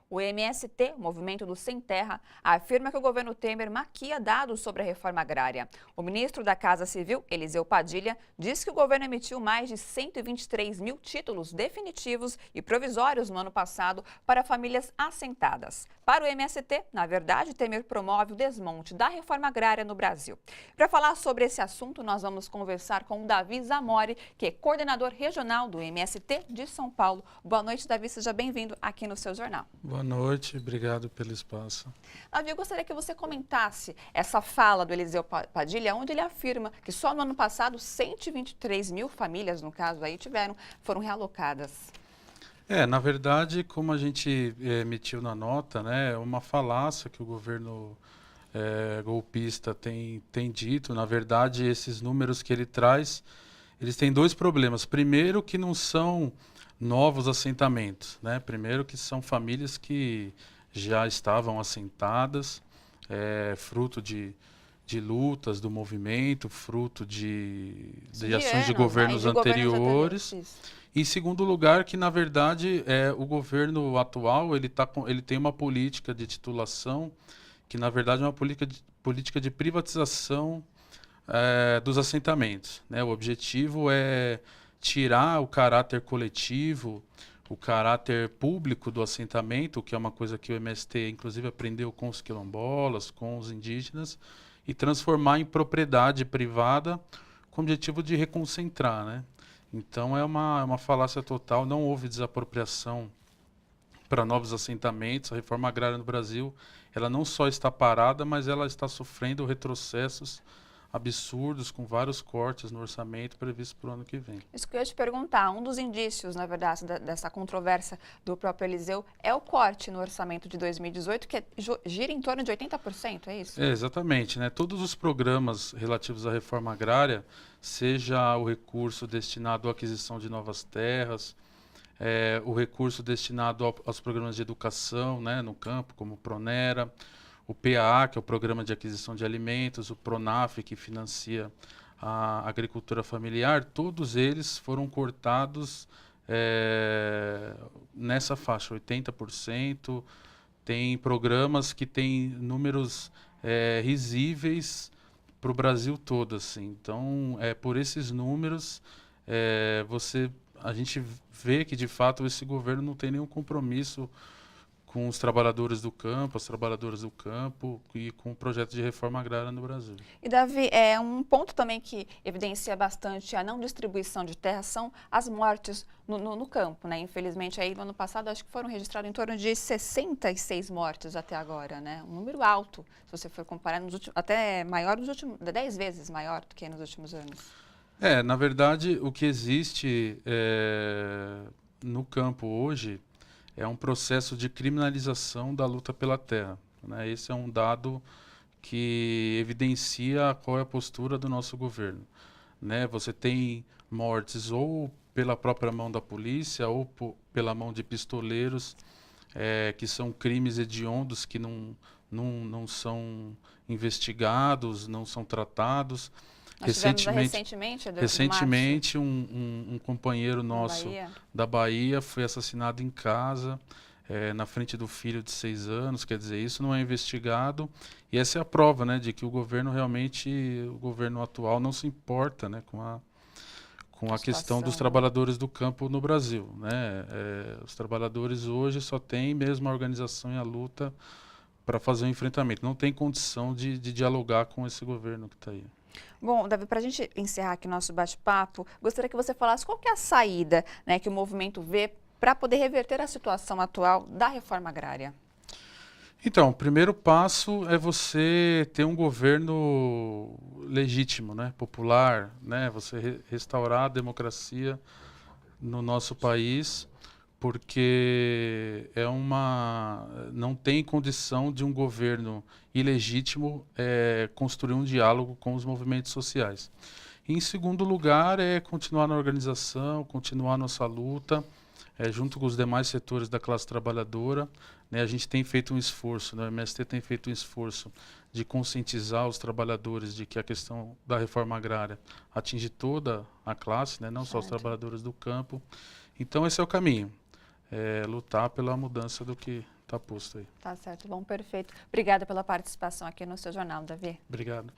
O MST, o Movimento do Sem Terra, afirma que o governo Temer maquia dados sobre a reforma agrária. O ministro da Casa Civil, Eliseu Padilha, diz que o governo emitiu mais de 123 mil títulos definitivos e provisórios no ano passado para famílias assentadas. Para o MST, na verdade, Temer promove o desmonte da reforma agrária no Brasil. Para falar sobre esse assunto, nós vamos conversar com o Davi Zamori, que é coordenador regional do MST de São Paulo. Boa noite, Davi, seja bem-vindo aqui no seu jornal. Boa noite, obrigado pelo espaço. Davi, eu gostaria que você comentasse essa fala do Eliseu Padilha, onde ele afirma que só no ano passado 123 mil famílias, no caso aí, foram realocadas. Na verdade, como a gente emitiu na nota, né, é uma falácia que o governo golpista tem dito. Na verdade, esses números que ele traz, eles têm dois problemas. Primeiro, que não são novos assentamentos, né? Primeiro, que são famílias que já estavam assentadas, fruto de lutas do movimento, fruto de ações de governos anteriores. E em segundo lugar, que na verdade o governo atual ele tem uma política de titulação que na verdade é uma política de privatização dos assentamentos, né? O objetivo é tirar o caráter coletivo, o caráter público do assentamento, que é uma coisa que o MST inclusive aprendeu com os quilombolas, com os indígenas, e transformar em propriedade privada com o objetivo de reconcentrar, né? Então é uma falácia total, não houve desapropriação para novos assentamentos. A reforma agrária no Brasil, ela não só está parada, mas ela está sofrendo retrocessos absurdos, com vários cortes no orçamento previsto para o ano que vem. Isso que eu ia te perguntar, um dos indícios, na verdade, dessa controvérsia do próprio Eliseu é o corte no orçamento de 2018, que gira em torno de 80%, é isso? Exatamente, né? Todos os programas relativos à reforma agrária, seja o recurso destinado à aquisição de novas terras, o recurso destinado aos programas de educação, né, no campo, como o Pronera, o PAA, que é o Programa de Aquisição de Alimentos, o PRONAF, que financia a agricultura familiar, todos eles foram cortados nessa faixa, 80%. Tem programas que têm números risíveis para o Brasil todo, assim. Então, por esses números, a gente vê que, de fato, esse governo não tem nenhum compromisso com os trabalhadores do campo, as trabalhadoras do campo e com o projeto de reforma agrária no Brasil. E, Davi, um ponto também que evidencia bastante a não distribuição de terra são as mortes no campo, né? Infelizmente, aí, no ano passado, acho que foram registrados em torno de 66 mortes até agora, né? Um número alto, se você for comparar, até maior nos últimos, 10 vezes maior do que nos últimos anos. Na verdade, o que existe no campo hoje é um processo de criminalização da luta pela terra, né? Esse é um dado que evidencia qual é a postura do nosso governo, né? Você tem mortes ou pela própria mão da polícia ou pela mão de pistoleiros, que são crimes hediondos que não são investigados, não são tratados. Recentemente um companheiro nosso da Bahia foi assassinado em casa, na frente do filho de 6 anos. Quer dizer, isso não é investigado, e essa é a prova, né, de que o governo atual não se importa, né, com a questão dos trabalhadores do campo no Brasil, né? Os trabalhadores hoje só têm mesmo a organização e a luta para fazer o enfrentamento. Não tem condição de dialogar com esse governo que está aí. Bom, Davi, para a gente encerrar aqui nosso bate-papo, gostaria que você falasse qual que é a saída, né, que o movimento vê para poder reverter a situação atual da reforma agrária. Então, o primeiro passo é você ter um governo legítimo, né, popular, né, você restaurar a democracia no nosso país, porque não tem condição de um governo ilegítimo construir um diálogo com os movimentos sociais. E, em segundo lugar, continuar na organização, continuar nossa luta, junto com os demais setores da classe trabalhadora, né? A gente tem feito um esforço, né? O MST tem feito um esforço de conscientizar os trabalhadores de que a questão da reforma agrária atinge toda a classe, né? Não só os trabalhadores do campo. Então, esse é o caminho. Lutar pela mudança do que tá posto aí. Tá certo, bom, perfeito. Obrigada pela participação aqui no seu jornal, Davi. Obrigado.